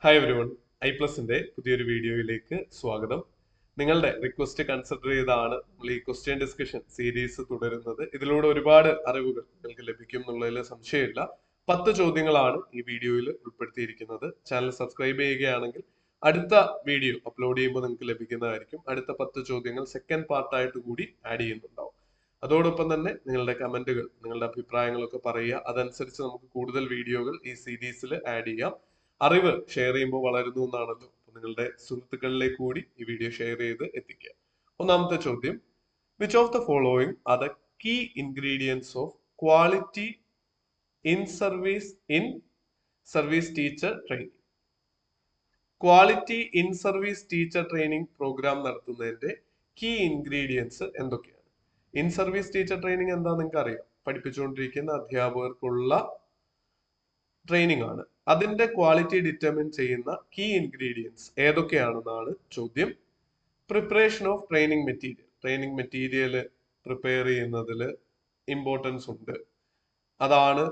Hi everyone. ഐ+ന്റെ പുതിയൊരു വീഡിയോയിലേക്ക് സ്വാഗതം. നിങ്ങളുടെ റിക്വസ്റ്റ് കൺസിഡർ ചെയ്താണ് നമ്മൾ ഈ ക്വസ്റ്റ്യൻ ഡിസ്കഷൻ സീരീസ് തുടരുന്നത്. ഇതിലൂടെ ഒരുപാട് അറിവുകൾ നിങ്ങൾക്ക് ലഭിക്കും എന്നുള്ളതിൽ സംശയമില്ല. 10 ചോദ്യങ്ങളാണ് ഈ വീഡിയോയിൽ ഉൾപ്പെടുത്തിയിരിക്കുന്നത്. ചാനൽ സബ്സ്ക്രൈബ് ചെയ്യുകയാണെങ്കിൽ അടുത്ത വീഡിയോ അപ്ലോഡ് ചെയ്യുമ്പോൾ നിങ്ങൾക്ക് ലഭിക്കുന്നതായിരിക്കും. അടുത്ത 10 ചോദ്യങ്ങൾ സെക്കൻഡ് പാർട്ടായിട്ട് കൂടി ആഡ് ചെയ്യുന്നുണ്ടാവും. അതോടൊപ്പം തന്നെ നിങ്ങളുടെ കമന്റുകൾ, നിങ്ങളുടെ അഭിപ്രായങ്ങളൊക്കെ പറയുക. അതനുസരിച്ച് നമുക്ക് കൂടുതൽ വീഡിയോകൾ ഈ സീരീസിൽ ആഡ് ചെയ്യാം. അറിവ് ഷെയർ ചെയ്യുമ്പോൾ വളരുന്നു എന്നാണല്ലോ. നിങ്ങളുടെ സുഹൃത്തുക്കളിലേക്ക് കൂടി ഈ വീഡിയോ ഷെയർ ചെയ്ത് എത്തിക്കുക. ഒന്നാമത്തെ ചോദ്യം, which of the following are the key ingredients of quality in service teacher training? Quality in service teacher training programme നടത്തുന്നതിന്റെ കീ ഇൻഗ്രീഡിയൻസ് എന്തൊക്കെയാണ്? ഇൻ സർവീസ് ടീച്ചർ ട്രെയിനിങ് എന്താ നിങ്ങൾക്ക് അറിയാം. പഠിപ്പിച്ചുകൊണ്ടിരിക്കുന്ന അധ്യാപകർക്കുള്ള ട്രെയിനിങ് ആണ്. അതിന്റെ ക്വാളിറ്റി ഡിറ്റർമിൻ ചെയ്യുന്ന കീ ഇൻഗ്രീഡിയൻസ് ഏതൊക്കെയാണെന്നാണ് ചോദ്യം. Preparation of training material. Training material prepare ചെയ്യുന്നതിൽ ഇമ്പോർട്ടൻസ് ഉണ്ട്. അതാണ്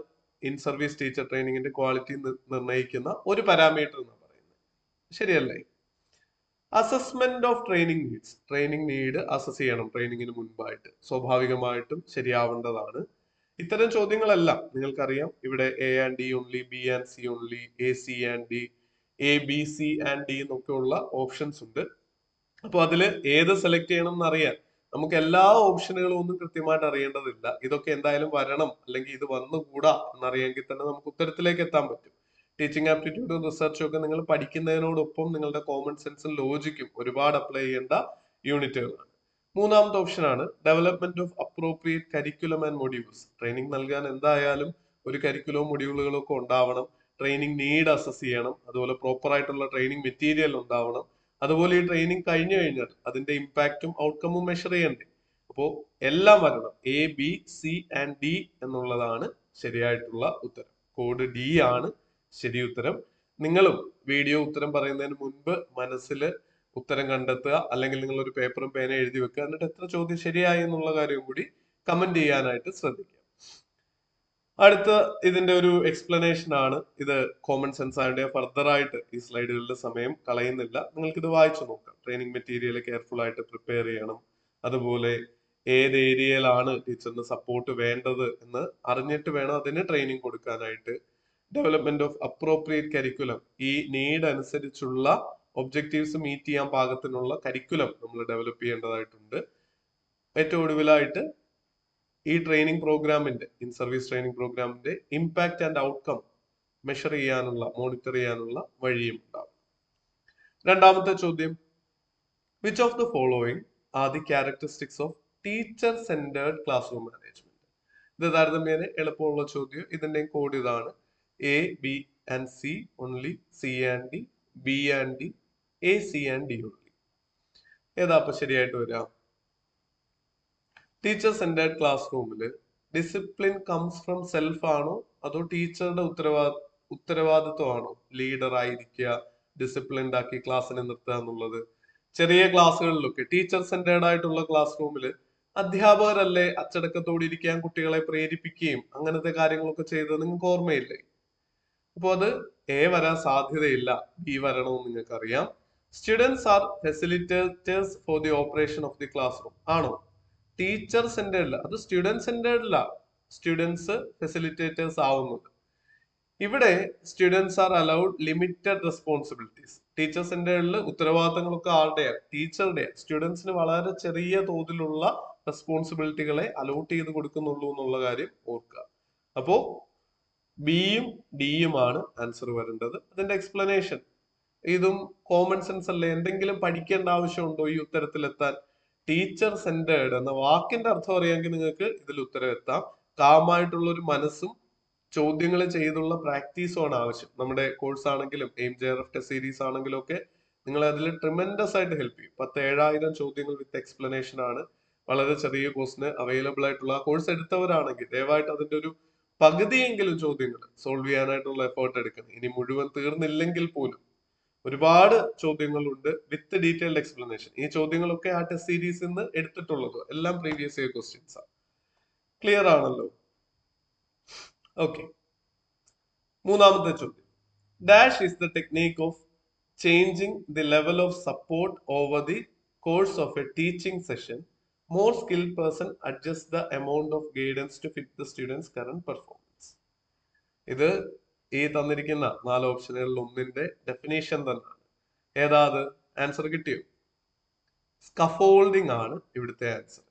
ഇൻ സർവീസ് ടീച്ചർ ട്രെയിനിങ്ങിന്റെ ക്വാളിറ്റി നിർണ്ണയിക്കുന്ന ഒരു പാരാമീറ്റർ എന്ന് പറയുന്നത്. ശരിയല്ലേ? Assessment of training needs. Training need assess ചെയ്യണം ട്രെയിനിങ്ങിന് മുൻപായിട്ട്. സ്വാഭാവികമായിട്ടും ശരിയാവേണ്ടതാണ്. ഇത്തരം ചോദ്യങ്ങളെല്ലാം നിങ്ങൾക്കറിയാം. ഇവിടെ A and D only, B and C only, A C and D, A B C and D എന്നൊക്കെയുള്ള ഓപ്ഷൻസ് ഉണ്ട്. അപ്പോൾ അതിൽ ഏത് സെലക്ട് ചെയ്യണം എന്നറിയാൻ നമുക്ക് എല്ലാ ഓപ്ഷനുകളും ഒന്നും കൃത്യമായിട്ട് അറിയേണ്ടതില്ല. ഇതൊക്കെ എന്തായാലും വരണം, അല്ലെങ്കിൽ ഇത് വന്നുകൂടാ എന്നറിയെങ്കിൽ തന്നെ നമുക്ക് ഉത്തരത്തിലേക്ക് എത്താൻ പറ്റും. ടീച്ചിങ് ആപ്റ്റിറ്റ്യൂഡും റിസർച്ചും ഒക്കെ നിങ്ങൾ പഠിക്കുന്നതിനോടൊപ്പം നിങ്ങളുടെ കോമൺ സെൻസും ലോജിക്കും ഒരുപാട് അപ്ലൈ ചെയ്യേണ്ട യൂണിറ്റുകളാണ്. മൂന്നാമത്തെ ഓപ്ഷൻ ആണ് development of appropriate curriculum and modules. Training നൽകാൻ എന്തായാലും ഒരു കരിക്കുലവും മൊഡ്യൂളുകളും ഒക്കെ ഉണ്ടാവണം. ട്രെയിനിങ് നീഡ് അസസ് ചെയ്യണം. അതുപോലെ പ്രോപ്പർ ആയിട്ടുള്ള ട്രെയിനിങ് മെറ്റീരിയൽ ഉണ്ടാവണം. അതുപോലെ ഈ ട്രെയിനിങ് കഴിഞ്ഞു കഴിഞ്ഞാൽ അതിന്റെ ഇമ്പാക്റ്റും ഔട്ട്കമും മെഷർ ചെയ്യണ്ടേ. അപ്പോൾ എല്ലാം വരണം. A B C and D എന്നുള്ളതാണ് ശരിയായിട്ടുള്ള ഉത്തരം. കോഡ് ഡി ആണ് ശരി ഉത്തരം. നിങ്ങളും വീഡിയോ ഉത്തരം പറയുന്നതിന് മുൻപ് മനസ്സിൽ ഉത്തരം കണ്ടെത്തുക, അല്ലെങ്കിൽ നിങ്ങൾ ഒരു പേപ്പറും പേന എഴുതി വെക്കുക. എന്നിട്ട് എത്ര ചോദ്യം ശരിയായി എന്നുള്ള കാര്യം കൂടി കമന്റ് ചെയ്യാനായിട്ട് ശ്രദ്ധിക്കുക. അടുത്ത ഇതിന്റെ ഒരു എക്സ്പ്ലനേഷൻ ആണ്. ഇത് കോമൺ സെൻസ് ആയതുകൊണ്ട് ഫർദർ ആയിട്ട് ഈ സ്ലൈഡുകളുടെ സമയം കളയുന്നില്ല. നിങ്ങൾക്ക് ഇത് വായിച്ചു നോക്കാം. ട്രെയിനിങ് മെറ്റീരിയൽ കെയർഫുൾ ആയിട്ട് പ്രിപ്പയർ ചെയ്യണം. അതുപോലെ ഏത് ഏരിയയിലാണ് ടീച്ചറിന് സപ്പോർട്ട് വേണ്ടത് എന്ന് അറിഞ്ഞിട്ട് വേണം അതിന് ട്രെയിനിങ് കൊടുക്കാനായിട്ട്. Development of appropriate curriculum. ഈ നീഡ് അനുസരിച്ചുള്ള ഒബ്ജക്റ്റീവ്സ് മീറ്റ് ചെയ്യാൻ പാകത്തിനുള്ള കരിക്കുലം നമ്മൾ ഡെവലപ്പ് ചെയ്യേണ്ടതായിട്ടുണ്ട്. ഏറ്റവും ഒടുവിലായിട്ട് ഈ ട്രെയിനിങ് പ്രോഗ്രാമിന്റെ, ഇൻ സർവീസ് ട്രെയിനിങ് പ്രോഗ്രാമിന്റെ ഇമ്പാക്ട് ആൻഡ് ഔട്ട്കം മെഷർ ചെയ്യാനുള്ള, മോണിറ്റർ ചെയ്യാനുള്ള വഴിയും ഉണ്ടാവും. രണ്ടാമത്തെ ചോദ്യം, which of the following are the characteristics of teacher centred class room management? ഇത് താരതമ്യേന എളുപ്പമുള്ള ചോദ്യം. ഇതിന്റെ കോഡ് ഇതാണ്: A B and C only, C and D, B and D, A C and D only. ഏതാ അപ്പൊ ശരിയായിട്ട് വരാം? ടീച്ചർ സെന്റേർഡ് ക്ലാസ് റൂമിൽ ഡിസിപ്ലിൻ കംസ് ഫ്രം സെൽഫ് ആണോ, അതോ ടീച്ചറുടെ ഉത്തരവാദിത്വമാണോ ലീഡർ ആയിരിക്കുക, ഡിസിപ്ലിൻഡ് ആക്കി ക്ലാസ്സിനെ നിർത്തുക എന്നുള്ളത്? ചെറിയ ക്ലാസ്സുകളിലൊക്കെ ടീച്ചർ സെന്റേർഡ് ആയിട്ടുള്ള ക്ലാസ് റൂമിൽ അധ്യാപകരല്ലേ അച്ചടക്കത്തോടെ ഇരിക്കാൻ കുട്ടികളെ പ്രേരിപ്പിക്കുകയും അങ്ങനത്തെ കാര്യങ്ങളൊക്കെ ചെയ്തത് നിങ്ങൾക്ക് ഓർമ്മയില്ലേ? അപ്പൊ അത് എ വരാൻ സാധ്യതയില്ല, ബി വരണമെന്ന് നിങ്ങൾക്ക് അറിയാം. Students are facilitators for the operation of the classroom ആണോ? ടീച്ചർ സെന്റേർഡില്ല, അത് സ്റ്റുഡന്റ് സെന്റേർഡില്ല. സ്റ്റുഡൻസ് ഫെസിലിറ്റേറ്റേഴ്സ് ആവുന്നത്. ഇവിടെ students are allowed limited responsibilities. Teacher സെന്റേർഡിൽ ഉത്തരവാദിത്തങ്ങളൊക്കെ ആരുടെയാണ്? ടീച്ചറുടെ. സ്റ്റുഡൻസിന് വളരെ ചെറിയ തോതിലുള്ള റെസ്പോൺസിബിലിറ്റികളെ അലോട്ട് ചെയ്ത് കൊടുക്കുന്നുള്ളൂ എന്നുള്ള കാര്യം ഓർക്കുക. അപ്പോ ബിയും ഡിയുമാണ് ആൻസർ വരേണ്ടത്. അതിന്റെ എക്സ്പ്ലനേഷൻ ഇതും കോമൺ സെൻസ് അല്ലേ? എന്തെങ്കിലും പഠിക്കേണ്ട ആവശ്യമുണ്ടോ ഈ ഉത്തരത്തിലെത്താൻ? ടീച്ചർ സെന്റേർഡ് എന്ന വാക്കിന്റെ അർത്ഥം അറിയാമെങ്കിൽ നിങ്ങൾക്ക് ഇതിൽ ഉത്തരം എത്താം. കാമായിട്ടുള്ള ഒരു മനസ്സും ചോദ്യങ്ങൾ ചെയ്തുള്ള പ്രാക്ടീസുമാണ് ആവശ്യം. നമ്മുടെ കോഴ്സ് ആണെങ്കിലും എയിം JRF ടെസ്റ്റ് സീരീസ് ആണെങ്കിലും ഒക്കെ നിങ്ങളെ അതിൽ ട്രിമെൻഡസ് ആയിട്ട് ഹെൽപ്പ് ചെയ്യും. 7,000 ചോദ്യങ്ങൾ വിത്ത് എക്സ്പ്ലനേഷൻ ആണ്. വളരെ ചെറിയ കോഴ്സിന് അവൈലബിൾ ആയിട്ടുള്ള കോഴ്സ് എടുത്തവരാണെങ്കിൽ ദയവായിട്ട് അതിന്റെ ഒരു പകുതിയെങ്കിലും ചോദ്യങ്ങൾ സോൾവ് ചെയ്യാനായിട്ടുള്ള എഫേർട്ട് എടുക്കണം. ഇനി മുഴുവൻ തീർന്നില്ലെങ്കിൽ പോലും ഒരുപാട് ചോദ്യങ്ങളുണ്ട് വിത്ത് ഡീറ്റെയിൽഡ് എക്സ്പ്ലനേഷൻ. ഈ ചോദ്യങ്ങളൊക്കെ ആ ടെസ്റ്റ് സീരീസിൽ നിന്ന് എടുത്തിട്ടുള്ളത് എല്ലാം പ്രീവിയസ് ഇയർ ക്വസ്റ്റ്യൻസ് ആണ്. ക്ലിയർ ആണല്ലോ? ഓക്കെ. മൂന്നാമത്തെ ചോദ്യം, Dash is the technique of changing the level of support over the course of a teaching session. More skilled person adjusts the amount of guidance to fit the student's current performance. ഇത് ഈ തന്നിരിക്കുന്ന 4 ഓപ്ഷനുകളിൽ ഒന്നിന്റെ definition തന്നെയാണ്. ഏതാത്? Answer കിട്ടിയോ? Scaffolding ആണ് ഇവിടുത്തെ answer.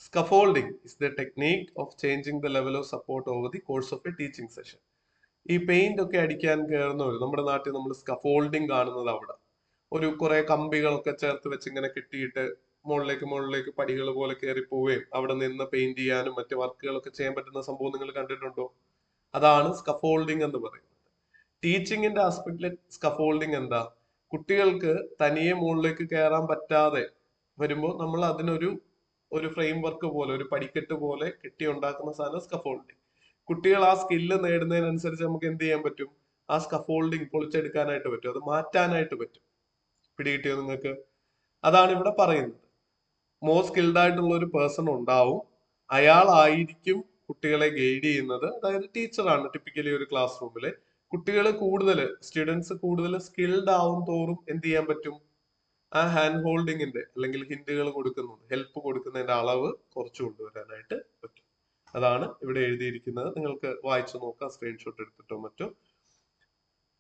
Scaffolding is the technique of changing the level of support over the course of A teaching session. ഈ paint ഒക്കെ അടിക്കാൻ കയറുന്നവര് നമ്മുടെ നാട്ടിൽ നമ്മൾ സ്കഫോൾഡിംഗ് കാണുന്നത് അവിടെ ഒരു കുറെ കമ്പികളൊക്കെ ചേർത്ത് വെച്ച് ഇങ്ങനെ കെട്ടിയിട്ട് മുകളിലേക്ക് പടികൾ പോലെ കയറി പോവുകയും അവിടെ നിന്ന് പെയിന്റ് ചെയ്യാനും മറ്റു വർക്കുകളൊക്കെ ചെയ്യാൻ പറ്റുന്ന സംഭവം നിങ്ങൾ കണ്ടിട്ടുണ്ടോ? അതാണ് സ്കഫോൾഡിംഗ് എന്ന് പറയുന്നത്. ടീച്ചിങ്ങിന്റെ ആസ്പെക്റ്റില് സ്കഫോൾഡിംഗ് എന്താ? കുട്ടികൾക്ക് തനിയെ മുകളിലേക്ക് കയറാൻ പറ്റാതെ വരുമ്പോൾ നമ്മൾ അതിനൊരു ഫ്രെയിം വർക്ക് പോലെ ഒരു പടിക്കെട്ട് പോലെ കെട്ടി ഉണ്ടാക്കുന്ന സാധനം സ്കഫോൾഡിംഗ്. കുട്ടികൾ ആ സ്കില്ല് നേടുന്നതിനനുസരിച്ച് നമുക്ക് എന്ത് ചെയ്യാൻ പറ്റും? ആ സ്കഫോൾഡിംഗ് പൊളിച്ചെടുക്കാനായിട്ട് പറ്റും, അത് മാറ്റാനായിട്ട് പറ്റും. പിടികിട്ടിയോ നിങ്ങൾക്ക്? അതാണ് ഇവിടെ പറയുന്നത്. മോർ സ്കിൽഡ് ആയിട്ടുള്ള ഒരു പേഴ്സൺ ഉണ്ടാവും, അയാളായിരിക്കും കുട്ടികളെ ഗൈഡ് ചെയ്യുന്നത്. അതായത് ടീച്ചറാണ് ടിപ്പിക്കലി ഒരു ക്ലാസ് റൂമില്. കുട്ടികൾ സ്റ്റുഡൻസ് കൂടുതൽ സ്കിൽഡ് ആവും തോറും എന്ത് ചെയ്യാൻ പറ്റും? ആ ഹാൻഡ് ഹോൾഡിങ്ങിന്റെ അല്ലെങ്കിൽ ഹിന്റുകൾ കൊടുക്കുന്നത്, ഹെൽപ്പ് കൊടുക്കുന്നതിന്റെ അളവ് കുറച്ചു കൊണ്ടുവരാനായിട്ട് പറ്റും. അതാണ് ഇവിടെ എഴുതിയിരിക്കുന്നത്. നിങ്ങൾക്ക് വായിച്ചു നോക്കാം, സ്ക്രീൻഷോട്ട് എടുത്തിട്ടോ മറ്റോ.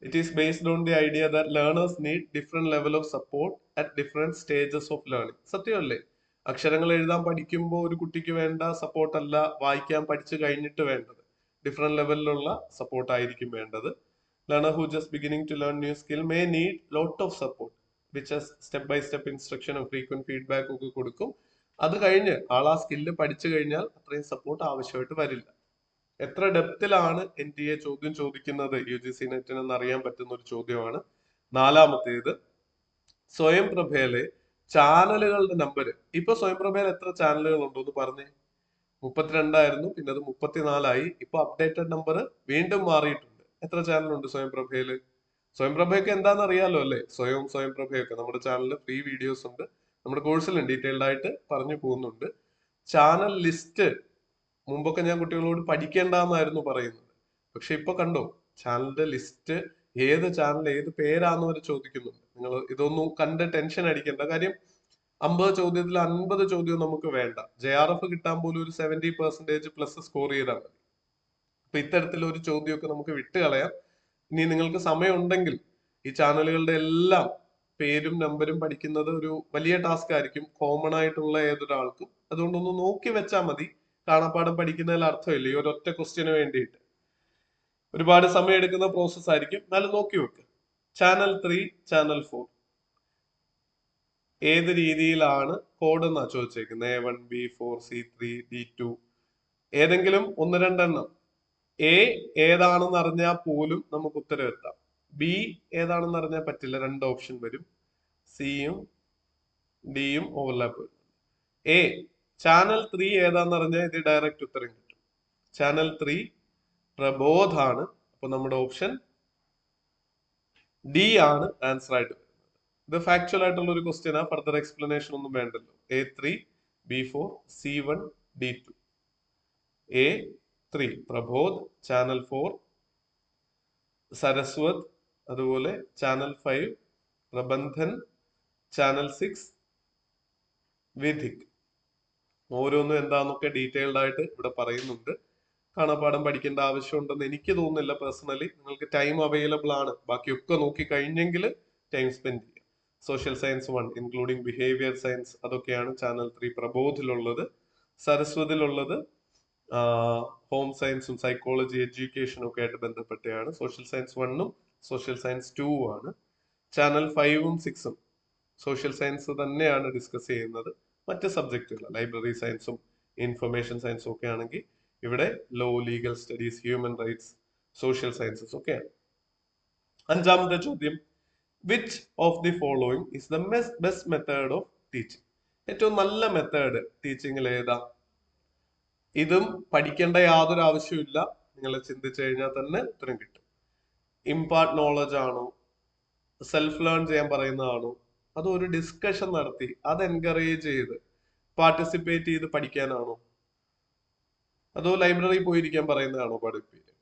It is based on the idea that learners need different level of support at different stages of learning. സത്യമല്ലേ? അക്ഷരങ്ങൾ എഴുതാൻ പഠിക്കുമ്പോൾ ഒരു കുട്ടിക്ക് വേണ്ട സപ്പോർട്ട് അല്ല വായിക്കാൻ പഠിച്ചു കഴിഞ്ഞിട്ട് വേണ്ടത്. ഡിഫറെന്റ് ലെവലിലുള്ള സപ്പോർട്ട് ആയിരിക്കും വേണ്ടത്. Learner who just beginning to learn new skill may need lot of support, which is step by step instruction and frequent feedback ഒക്കെ കൊടുക്കും. അത് കഴിഞ്ഞ് ആൾ ആ സ്കില്ല് പഠിച്ചു കഴിഞ്ഞാൽ അത്രയും സപ്പോർട്ട് ആവശ്യമായിട്ട് വരില്ല. എത്ര ഡെപ്തിലാണ് NTA ചോദ്യം ചോദിക്കുന്നത് UGC നെറ്റിന് എന്ന് അറിയാൻ പറ്റുന്ന ഒരു ചോദ്യമാണ്. നാലാമത്തേത്, സ്വയം പ്രഭയിലെ ചാനലുകളുടെ നമ്പർ. ഇപ്പൊ സ്വയം പ്രഭയിൽ എത്ര ചാനലുകൾ ഉണ്ടോ എന്ന് പറഞ്ഞേ? 32 പിന്നെ അത് 34 ഇപ്പൊ അപ്ഡേറ്റഡ് നമ്പർ വീണ്ടും മാറിയിട്ടുണ്ട്. എത്ര ചാനൽ ഉണ്ട് സ്വയം പ്രഭയില്? സ്വയം പ്രഭയൊക്കെ എന്താണെന്ന് അറിയാലോ അല്ലെ? സ്വയം പ്രഭയൊക്കെ നമ്മുടെ ചാനലിൽ ഫ്രീ വീഡിയോസ് ഉണ്ട്, നമ്മുടെ കോഴ്സിലും ഡീറ്റെയിൽഡ് ആയിട്ട് പറഞ്ഞു പോകുന്നുണ്ട്. ചാനൽ ലിസ്റ്റ് മുമ്പൊക്കെ ഞാൻ കുട്ടികളോട് പഠിക്കേണ്ടെന്നായിരുന്നു പറയുന്നത്. പക്ഷെ ഇപ്പൊ കണ്ടോ, ചാനലിന്റെ ലിസ്റ്റ് ഏത് ചാനൽ ഏത് പേരാന്ന് വരെ ചോദിക്കുന്നുണ്ട്. നിങ്ങൾ ഇതൊന്നും കണ്ട് ടെൻഷൻ അടിക്കേണ്ട. കാര്യം 50 ചോദ്യത്തിൽ 50 ചോദ്യം നമുക്ക് വേണ്ട. JRF കിട്ടാൻ പോലും ഒരു 70% പ്ലസ് സ്കോർ ചെയ്താൽ മതി. അപ്പൊ ഇത്തരത്തിലൊരു ചോദ്യമൊക്കെ നമുക്ക് വിട്ടുകളയാം. ഇനി നിങ്ങൾക്ക് സമയം ഉണ്ടെങ്കിൽ ഈ ചാനലുകളുടെ എല്ലാം പേരും നമ്പരും പഠിക്കുന്നത് ഒരു വലിയ ടാസ്ക് ആയിരിക്കും കോമൺ ആയിട്ടുള്ള ഏതൊരാൾക്കും. അതുകൊണ്ടൊന്ന് നോക്കി വെച്ചാൽ മതി. കാണാപ്പാഠം പഠിക്കുന്നതിൽ അർത്ഥമില്ല. ഈ ഒരൊറ്റ ക്വസ്റ്റ്യന് വേണ്ടിയിട്ട് ഒരുപാട് സമയം എടുക്കുന്ന പ്രോസസ് ആയിരിക്കും. എന്നാലും നോക്കി വെക്ക്. ചാനൽ 3, ചാനൽ 4 ഏത് രീതിയിലാണ് കോഡ് എന്നാ ചോദിച്ചേക്കുന്നത്? A1, B4, C3, D2 ഏതെങ്കിലും 1-2 A ഏതാണെന്ന് അറിഞ്ഞാൽ പോലും നമുക്ക് ഉത്തരം എത്താം. B ഏതാണെന്ന് അറിഞ്ഞാൽ പറ്റില്ല, 2 ഓപ്ഷൻ വരും. സിയും ഡിയും ഓവർലാപ്പ് വരും. A ചാനൽ 3 ഏതാന്ന് അറിഞ്ഞാൽ ഇത് ഡയറക്റ്റ് ഉത്തരം കിട്ടും. ചാനൽ 3 പ്രബോധ് ആണ്. അപ്പൊ നമ്മുടെ ഓപ്ഷൻ ഡി ആണ് ആൻസർ ആയിട്ട് വരുന്നത്. ഇത് ഫാക്ച്വൽ ആയിട്ടുള്ള ഒരു ക്വസ്റ്റ്യൻ ആ, ഫർദർ എക്സ്പ്ലനേഷൻ ഒന്നും വേണ്ടല്ലോ. A3, B4, C1, D2. A3 Prabodh, channel 4 Saraswat, അതുപോലെ ചാനൽ 5 പ്രബന്ധൻ, ചാനൽ 6 വിധിക്. ഓരോന്നും എന്താന്നൊക്കെ ഡീറ്റെയിൽഡ് ആയിട്ട് ഇവിടെ പറയുന്നുണ്ട്. കാണാപ്പാഠം പഠിക്കേണ്ട ആവശ്യമുണ്ടെന്ന് എനിക്ക് തോന്നുന്നില്ല പേഴ്സണലി. നിങ്ങൾക്ക് ടൈം അവൈലബിൾ ആണ്, ബാക്കിയൊക്കെ നോക്കി കഴിഞ്ഞെങ്കിൽ ടൈം സ്പെൻഡ് ചെയ്യാം. Social science 1 including behaviour science അതൊക്കെയാണ് ചാനൽ 3 പ്രബോധിലുള്ളത്. സരസ്വതിയിലുള്ളത് ഹോം സയൻസും സൈക്കോളജി എഡ്യൂക്കേഷനും ഒക്കെ ആയിട്ട് ബന്ധപ്പെട്ടാണ്. സോഷ്യൽ സയൻസ് 1ഉം സോഷ്യൽ സയൻസ് 2ഉം ആണ്. ചാനൽ 5ഉം 6ഉം സോഷ്യൽ സയൻസ് തന്നെയാണ് ഡിസ്കസ് ചെയ്യുന്നത്. മറ്റ് സബ്ജക്റ്റുകൾ ലൈബ്രറി സയൻസും ഇൻഫർമേഷൻ സയൻസും ഒക്കെ ആണെങ്കിൽ ഇവിടെ law, legal studies, human rights, social sciences ഒക്കെയാണ്. അഞ്ചാമത്തെ ചോദ്യം, which of the following is the best method of teaching? ഏറ്റവും നല്ല മെത്തേഡ് ടീച്ചിങ്ങിൽ ഏതാ? ഇതും പഠിക്കേണ്ട യാതൊരു ആവശ്യമില്ല, നിങ്ങൾ ചിന്തിച്ചു കഴിഞ്ഞാൽ തന്നെ ഉത്തരം കിട്ടും. ഇമ്പാർട്ട് നോളജ് ആണോ, സെൽഫ് ലേൺ ചെയ്യാൻ പറയുന്നതാണോ, അതോ ഒരു ഡിസ്കഷൻ നടത്തി അത് എൻകറേജ് ചെയ്ത് പാർട്ടിസിപ്പേറ്റ് ചെയ്ത് പഠിക്കാനാണോ, അതോ ലൈബ്രറി പോയിരിക്കാൻ പറയുന്നതാണോ പഠിപ്പിക്കുക?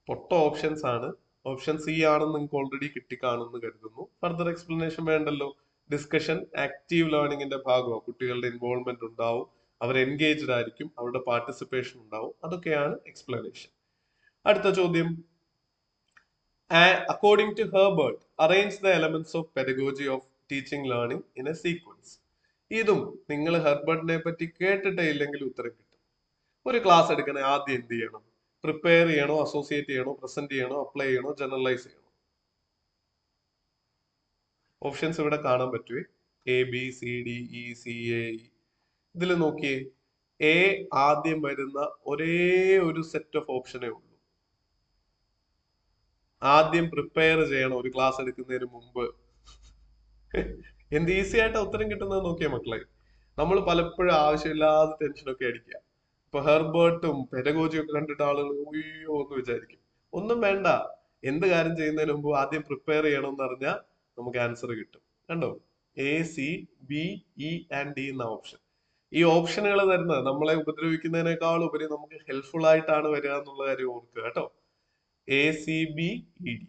പൊട്ട ഓപ്ഷൻസ് ആണ്. ഓപ്ഷൻ സി ആണെന്ന് നിങ്ങൾക്ക് ഓൾറെഡി കിട്ടിക്കാണുമെന്ന് കരുതുന്നു. ഫർദർ എക്സ്പ്ലനേഷൻ വേണ്ടല്ലോ. ഡിസ്കഷൻ ആക്റ്റീവ് ലേണിംഗിന്റെ ഭാഗമാണ്. കുട്ടികളുടെ ഇൻവോൾവ്മെന്റ് ഉണ്ടാവും, അവർ എൻഗേജ്ഡ് ആയിരിക്കും, അവരുടെ പാർട്ടിസിപ്പേഷൻ ഉണ്ടാവും. അതൊക്കെയാണ് എക്സ്പ്ലനേഷൻ. അടുത്ത ചോദ്യം, according to Herbert, arrange the elements of pedagogy of teaching learning in a sequence. ഇതും നിങ്ങൾ ഹെർബർട്ടിനെ പറ്റി കേട്ടിട്ടേ ഇല്ലെങ്കിൽ ഉത്തരം കിട്ടും. ഒരു ക്ലാസ് എടുക്കണേ ആദ്യം എന്ത് ചെയ്യണം? പ്രിപ്പയർ ചെയ്യണോ, അസോസിയേറ്റ് ചെയ്യണോ, പ്രസന്റ് ചെയ്യണോ, അപ്ലൈ ചെയ്യണോ, ജനറലൈസ് ചെയ്യണോ? ഓപ്ഷൻസ് ഇവിടെ കാണാൻ പറ്റുമേ. A B C D E C A E. ഇതിൽ നോക്കിയേ, എ ആദ്യം വരുന്ന ഒരേ ഒരു സെറ്റ് ഓഫ് ഓപ്ഷനേ ഉള്ളൂ. ആദ്യം പ്രിപ്പയർ ചെയ്യണം ഒരു ക്ലാസ് എടുക്കുന്നതിന് മുമ്പ്. എന്ത് ഈസി ആയിട്ട് ഉത്തരം കിട്ടുന്നത് നോക്കിയാ മക്കളെ. നമ്മൾ പലപ്പോഴും ആവശ്യമില്ലാതെ ടെൻഷനൊക്കെ അടിക്കുക. ഇപ്പൊ ഹെർബർട്ടും പെഡഗോജിയും ഒക്കെ കണ്ടിട്ട് ആളുകൾ ഉയ്യോ എന്ന് വിചാരിക്കും. ഒന്നും വേണ്ട. എന്ത് കാര്യം ചെയ്യുന്നതിന് മുമ്പ് ആദ്യം പ്രിപ്പയർ ചെയ്യണം എന്ന് അറിഞ്ഞാൽ നമുക്ക് ആൻസർ കിട്ടും. കണ്ടോ, A C B E and D എന്ന ഓപ്ഷൻ. ഈ ഓപ്ഷനുകൾ തരുന്നത് നമ്മളെ ഉപദ്രവിക്കുന്നതിനേക്കാൾ ഉപരി നമുക്ക് ഹെൽപ്ഫുൾ ആയിട്ടാണ് വരിക എന്നുള്ള കാര്യം ഓർക്കുക കേട്ടോ. A C B E D,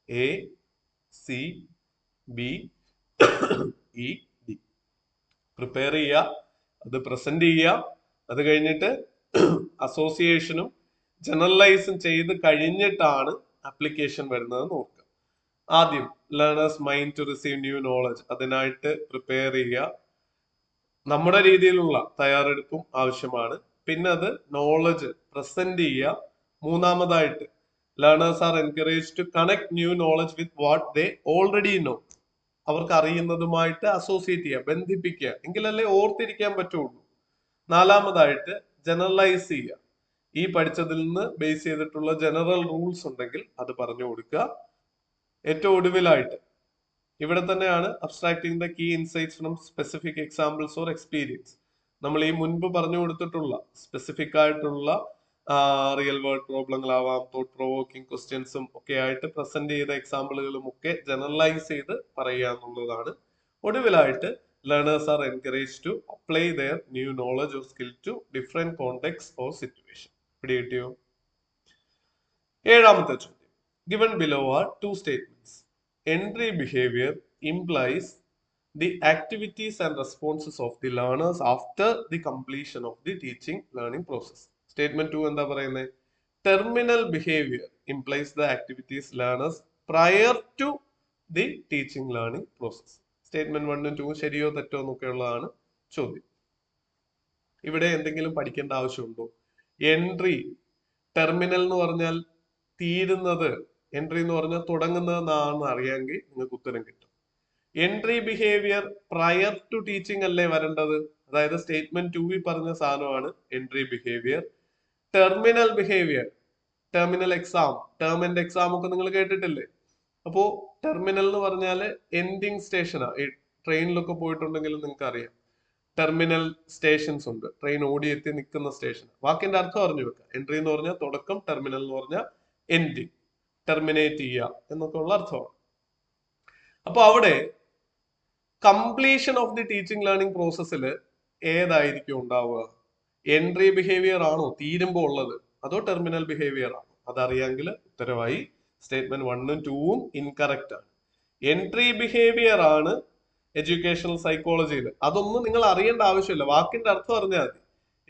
A C B E D. Prepare ചെയ്യുക, അത് പ്രസന്റ് ചെയ്യുക, അത് കഴിഞ്ഞിട്ട് അസോസിയേഷനും ജനറലൈസും ചെയ്ത് കഴിഞ്ഞിട്ടാണ് ആപ്ലിക്കേഷൻ വരുന്നത് നോക്കുക. ആദ്യം learners mind to receive new knowledge, അതിനായിട്ട് പ്രിപ്പയർ ചെയ്യുക. നമ്മുടെ രീതിയിലുള്ള തയ്യാറെടുപ്പും ആവശ്യമാണ്. പിന്നെ അത് നോളജ് പ്രസന്റ് ചെയ്യുക. മൂന്നാമതായിട്ട് learners are encourage to connect new knowledge with what they already know. അവർക്ക് അറിയുന്നതുമായിട്ട് അസോസിയേറ്റ് ചെയ്യുക, ബന്ധിപ്പിക്കുക, എങ്കിലല്ലേ ഓർത്തിരിക്കാൻ പറ്റുള്ളൂ. നാലാമതായിട്ട് ജനറലൈസ് ചെയ്യുക. ഈ പഠിച്ചതിൽ നിന്ന് ബേസ് ചെയ്തിട്ടുള്ള ജനറൽ റൂൾസ് ഉണ്ടെങ്കിൽ അത് പറഞ്ഞു കൊടുക്കുക. ഏറ്റവും ഒടുവിലായിട്ട് ഇവിടെ തന്നെയാണ് abstracting the key insights from specific examples or experience. നമ്മൾ ഈ മുൻപ് പറഞ്ഞു കൊടുത്തിട്ടുള്ള സ്പെസിഫിക് ആയിട്ടുള്ള റിയൽ വേൾഡ് പ്രോബ്ലങ്ങളാവാം, തോട്ട് പ്രൊവോക്കിംഗ് ക്വസ്റ്റ്യൻസും ഒക്കെ ആയിട്ട് പ്രസന്റ് ചെയ്ത എക്സാമ്പിളുകളും ഒക്കെ ജനറലൈസ് ചെയ്ത് പറയുക എന്നുള്ളതാണ്. ഒടുവിലായിട്ട് learners are encourage to apply their new knowledge or skill to different context or situation. പിടികിട്ടിയോ? ഏഴാമത്തെ ചോദ്യം, given below are two statements. Entry behavior implies the activities and responses of the learners after the completion of the teaching learning process. Statement 2 എന്താ പറയുന്നത്? Terminal behavior implies the activities learners prior to the teaching learning process. Statement 1 ഉം 2 ഉം ശരിയോ തെറ്റോ എന്നൊക്കെയുള്ളതാണ് ചോദ്യം. ഇവിടെ എന്തെങ്കിലും പഠിക്കേണ്ട ആവശ്യമുണ്ടോ? എൻട്രി, ടെർമിനൽ എന്ന് പറഞ്ഞാൽ തീരുന്നത്, എൻട്രി എന്ന് പറഞ്ഞാൽ തുടങ്ങുന്നതെന്നാണെന്ന് അറിയാമെങ്കിൽ നിങ്ങൾക്ക് ഉത്തരം കിട്ടും. Entry behaviour prior to teaching അല്ലേ വരേണ്ടത്? അതായത് സ്റ്റേറ്റ്മെന്റ് 2 പറഞ്ഞ സാധനമാണ് entry behaviour. Terminal behaviour, terminal exam, term and exam ഒക്കെ നിങ്ങൾ കേട്ടിട്ടില്ലേ? അപ്പോ ടെർമിനൽ എന്ന് പറഞ്ഞാല് എൻഡിങ് സ്റ്റേഷനാ. ഈ ട്രെയിനിലൊക്കെ പോയിട്ടുണ്ടെങ്കിൽ നിങ്ങൾക്ക് അറിയാം, ടെർമിനൽ സ്റ്റേഷൻസ് ഉണ്ട്. ട്രെയിൻ ഓടിയെത്തി നിൽക്കുന്ന സ്റ്റേഷൻ. വാക്കിന്റെ അർത്ഥം അറിഞ്ഞു വെക്കുക. എൻട്രി എന്ന് പറഞ്ഞാൽ തുടക്കം, ടെർമിനൽ എന്ന് പറഞ്ഞാൽ എൻഡിങ്, ടെർമിനേറ്റ് ചെയ്യുക എന്നൊക്കെ ഉള്ള അർത്ഥമാണ്. അപ്പൊ അവിടെ completion of the teaching learning പ്രോസസ്സിൽ ഏതായിരിക്കും ഉണ്ടാവുക? എൻട്രി ബിഹേവിയർ ആണോ തീരുമ്പോൾ ഉള്ളത്, അതോ ടെർമിനൽ ബിഹേവിയർ ആണോ? അതറിയാമെങ്കിൽ ഉത്തരവായി. സ്റ്റേറ്റ്മെന്റ് 1 ഉം 2 ഉം ഇൻകറക്റ്റ് ആണ്. എൻട്രി ബിഹേവിയർ ആണ് എഡ്യൂക്കേഷണൽ സൈക്കോളജിയിൽ. അതൊന്നും നിങ്ങൾ അറിയേണ്ട ആവശ്യമില്ല, വാക്കിന്റെ അർത്ഥം അറിഞ്ഞാൽ മതി.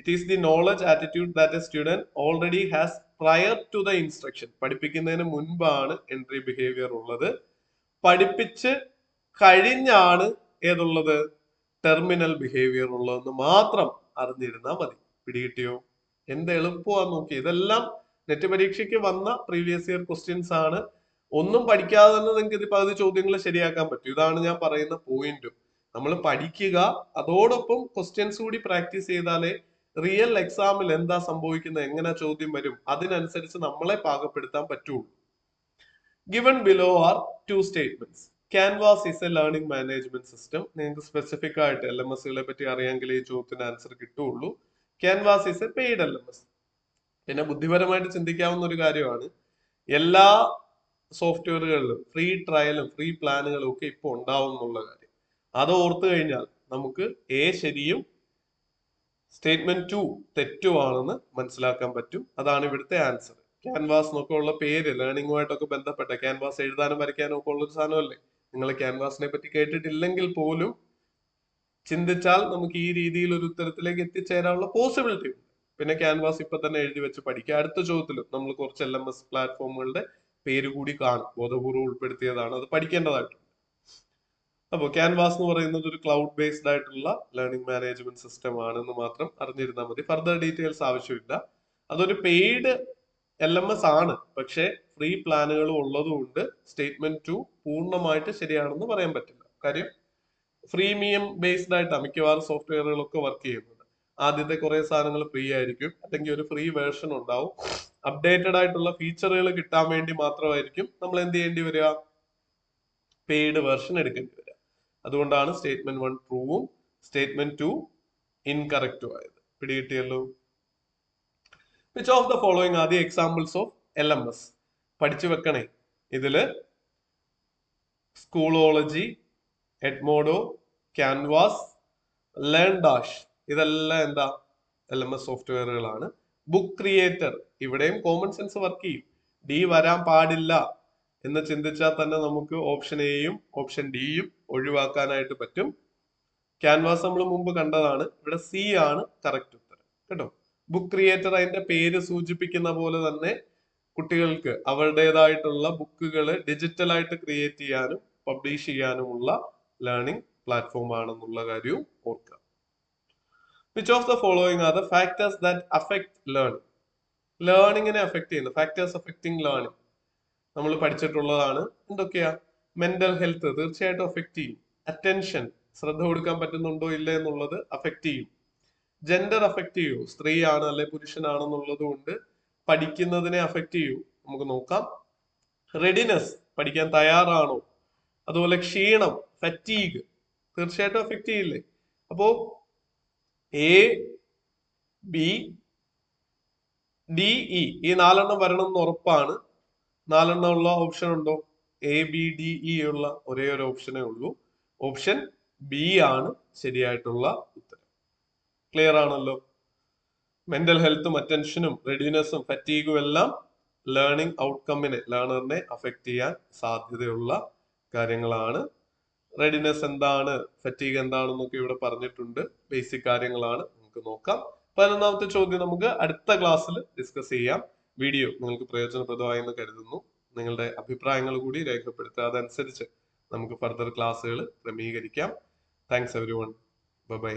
It is the knowledge attitude that a student already has prior to the instruction. പഠിപ്പിക്കുന്നതിന് മുൻപാണ് എൻട്രി ബിഹേവിയർ ഉള്ളത്. പഠിപ്പിച്ച് കഴിഞ്ഞാണ് ഏതുള്ളത്? ടെർമിനൽ ബിഹേവിയർ ഉള്ളതെന്ന് മാത്രം അറിഞ്ഞിരുന്നാൽ മതി. പിടികിട്ടിയോ? എന്ത് എളുപ്പമാന്ന് നോക്കി. ഇതെല്ലാം നെറ്റ് പരീക്ഷയ്ക്ക് വന്ന പ്രീവിയസ് ഇയർ ക്വസ്റ്റ്യൻസ് ആണ്. ഒന്നും പഠിക്കാതെ തന്നെ നിങ്ങൾക്ക് ഇത് പകുതി ചോദ്യങ്ങൾ ശരിയാക്കാൻ പറ്റും. ഇതാണ് ഞാൻ പറയുന്ന പോയിന്റും. നമ്മൾ പഠിക്കുക, അതോടൊപ്പം ക്വസ്റ്റ്യൻസ് കൂടി പ്രാക്ടീസ് ചെയ്താലേ റിയൽ എക്സാമിൽ എന്താ സംഭവിക്കുന്നത്, എങ്ങനെ ചോദ്യം വരും, അതിനനുസരിച്ച് നമ്മളെ പാകപ്പെടുത്താൻ പറ്റുള്ളൂ. Given below are two statements. Canvas is a learning management system. നിങ്ങൾക്ക് സ്പെസിഫിക് ആയിട്ട് LMSകളെ പറ്റി അറിയാമെങ്കിൽ ഈ ചോദ്യത്തിന് ആൻസർ കിട്ടുള്ളൂ. Canvas is a paid LMS. പിന്നെ ബുദ്ധിപരമായിട്ട് ചിന്തിക്കാവുന്ന ഒരു കാര്യമാണ്, എല്ലാ സോഫ്റ്റ്വെയറുകളിലും ഫ്രീ ട്രയലും ഫ്രീ പ്ലാനുകളും ഒക്കെ ഇപ്പോൾ ഉണ്ടാവും എന്നുള്ള കാര്യം. അത് ഓർത്തു കഴിഞ്ഞാൽ നമുക്ക് എ ശരിയും സ്റ്റേറ്റ്മെന്റ് 2 തെറ്റുമാണെന്ന് മനസ്സിലാക്കാൻ പറ്റും. അതാണ് ഇവിടുത്തെ ആൻസർ. ക്യാൻവാസ് എന്നൊക്കെ ഉള്ള പേര് ലേണിംഗുമായിട്ടൊക്കെ ബന്ധപ്പെട്ട ക്യാൻവാസ് എഴുതാനും വരയ്ക്കാനും ഒക്കെ ഉള്ള ഒരു സാധനമല്ലേ. നിങ്ങൾ ക്യാൻവാസിനെ പറ്റി കേട്ടിട്ടില്ലെങ്കിൽ പോലും ചിന്തിച്ചാൽ നമുക്ക് ഈ രീതിയിൽ ഒരു ഉത്തരത്തിലേക്ക് എത്തിച്ചേരാനുള്ള പോസിബിലിറ്റി ഉണ്ട്. പിന്നെ ക്യാൻവാസ് ഇപ്പൊ തന്നെ എഴുതി വെച്ച് പഠിക്കുക. അടുത്ത ചോദ്യത്തിലും നമ്മൾ കുറച്ച് LMS പ്ലാറ്റ്ഫോമുകളുടെ പേര് കൂടി കാണും, ബോധപൂർവ്വം ഉൾപ്പെടുത്തിയതാണ്, അത് പഠിക്കേണ്ടതായിട്ടുണ്ട്. അപ്പോൾ ക്യാൻവാസ് എന്ന് പറയുന്നത് ഒരു ക്ലൗഡ് ബേസ്ഡ് ആയിട്ടുള്ള ലേണിംഗ് മാനേജ്മെന്റ് സിസ്റ്റം ആണെന്ന് മാത്രം അറിഞ്ഞിരുന്നാൽ മതി. ഫർദർ ഡീറ്റെയിൽസ് ആവശ്യമില്ല. അതൊരു പെയ്ഡ് LMS ആണ്, പക്ഷേ ഫ്രീ പ്ലാനുകളും ഉള്ളതുകൊണ്ട് സ്റ്റേറ്റ്മെന്റ് 2 പൂർണ്ണമായിട്ട് ശരിയാണെന്ന് പറയാൻ പറ്റില്ല. കാര്യം ഫ്രീമിയം ബേസ്ഡ് ആയിട്ടാണ് മിക്കവാറും സോഫ്റ്റ്വെയറുകളൊക്കെ വർക്ക് ചെയ്യുന്നത്. ആദ്യത്തെ കുറെ സാധനങ്ങൾ ഫ്രീ ആയിരിക്കും, അല്ലെങ്കിൽ ഒരു ഫ്രീ വേർഷൻ ഉണ്ടാവും. അപ്ഡേറ്റഡ് ആയിട്ടുള്ള ഫീച്ചറുകൾ കിട്ടാൻ വേണ്ടി മാത്രമായിരിക്കും നമ്മൾ എന്ത് ചെയ്യേണ്ടി വരിക, പെയ്ഡ് വേർഷൻ എടുക്കേണ്ടി വരിക. അതുകൊണ്ടാണ് സ്റ്റേറ്റ്മെന്റ് 1 ട്രൂവും സ്റ്റേറ്റ്മെന്റ് 2 ഇൻകറക്റ്റും ആയത്. പിടികിട്ടിയല്ലോ. Which of the following are the examples of LMS? പഠിച്ചു വെക്കണേ. ഇതില് Schoology, Edmodo, Canvas, learn dash ഇതെല്ലാം എന്താ LMS സോഫ്റ്റ്വെയറുകളാണ്. ബുക്ക് ക്രിയേറ്റർ, ഇവിടെയും കോമൺ സെൻസ് വർക്ക് ചെയ്യും. ഡി വരാൻ പാടില്ല എന്ന് ചിന്തിച്ചാൽ തന്നെ നമുക്ക് ഓപ്ഷൻ എയും ഓപ്ഷൻ ഡിയും ഒഴിവാക്കാനായിട്ട് പറ്റും. ക്യാൻവാസ് നമ്മൾ മുമ്പ് കണ്ടതാണ്, ഇവിടെ സി ആണ് കറക്റ്റ് ഉത്തരം കേട്ടോ. ബുക്ക് ക്രിയേറ്റർ അതിന്റെ പേര് സൂചിപ്പിക്കുന്ന പോലെ തന്നെ കുട്ടികൾക്ക് അവരുടേതായിട്ടുള്ള ബുക്കുകൾ ഡിജിറ്റലായിട്ട് ക്രിയേറ്റ് ചെയ്യാനും പബ്ലിഷ് ചെയ്യാനുമുള്ള ലേണിംഗ് പ്ലാറ്റ്ഫോം ആണെന്നുള്ള കാര്യവും ഓർക്കുക. Which of the following are the factors that affect learning? ലേണിംഗിനെ അഫക്ട് ചെയ്യുന്ന ഫാക്ടേഴ്സ് അഫക്റ്റിംഗ് ലേണിംഗ് നമ്മൾ പഠിച്ചിട്ടുള്ളതാണ്. എന്തൊക്കെയാ? മെന്റൽ ഹെൽത്ത് തീർച്ചയായിട്ടും അഫക്ട് ചെയ്യും. അറ്റൻഷൻ, ശ്രദ്ധ കൊടുക്കാൻ പറ്റുന്നുണ്ടോ ഇല്ല എന്നുള്ളത് അഫക്ട് ചെയ്യും. ജെൻഡർ അഫക്ട് ചെയ്യൂ, സ്ത്രീ ആണ് അല്ലെ പുരുഷനാണെന്നുള്ളത് കൊണ്ട് പഠിക്കുന്നതിനെ അഫക്ട് ചെയ്യൂ, നമുക്ക് നോക്കാം. റെഡിനെസ്, പഠിക്കാൻ തയ്യാറാണോ? അതുപോലെ ക്ഷീണം, ഫറ്റീഗ് തീർച്ചയായിട്ടും അഫക്ട് ചെയ്യില്ലേ? അപ്പോ എ, ബി, ഡി, ഇ ഈ 4 വരണം എന്ന് ഉറപ്പാണ്. 4 ഉള്ള ഓപ്ഷൻ ഉണ്ടോ? എ, ബി, ഡി, ഇ ഉള്ള ഒരേ ഒരു ഓപ്ഷനേ ഉള്ളൂ. ഓപ്ഷൻ ബി ആണ് ശരിയായിട്ടുള്ള ഉത്തരം. ക്ലിയർ ആണല്ലോ? മെന്റൽ ഹെൽത്തും അറ്റൻഷനും റെഡിനെസ്സും ഫറ്റീഗും എല്ലാം ലേണിംഗ് ഔട്ട്കമ്മിനെ, ലേണറിനെ അഫക്ട് ചെയ്യാൻ സാധ്യതയുള്ള കാര്യങ്ങളാണ്. റെഡിനെസ് എന്താണ്, ഫറ്റീഗ് എന്താണെന്നൊക്കെ ഇവിടെ പറഞ്ഞിട്ടുണ്ട്. ബേസിക് കാര്യങ്ങളാണ്, നമുക്ക് നോക്കാം. 11ാമത്തെ ചോദ്യം നമുക്ക് അടുത്ത ക്ലാസ്സിൽ ഡിസ്കസ് ചെയ്യാം. വീഡിയോ നിങ്ങൾക്ക് പ്രയോജനപ്രദമായെന്ന് കരുതുന്നു. നിങ്ങളുടെ അഭിപ്രായങ്ങൾ കൂടി രേഖപ്പെടുത്തുക, അതനുസരിച്ച് നമുക്ക് ഫർദർ ക്ലാസ്സുകൾ ക്രമീകരിക്കാം. Thanks everyone. ബൈ.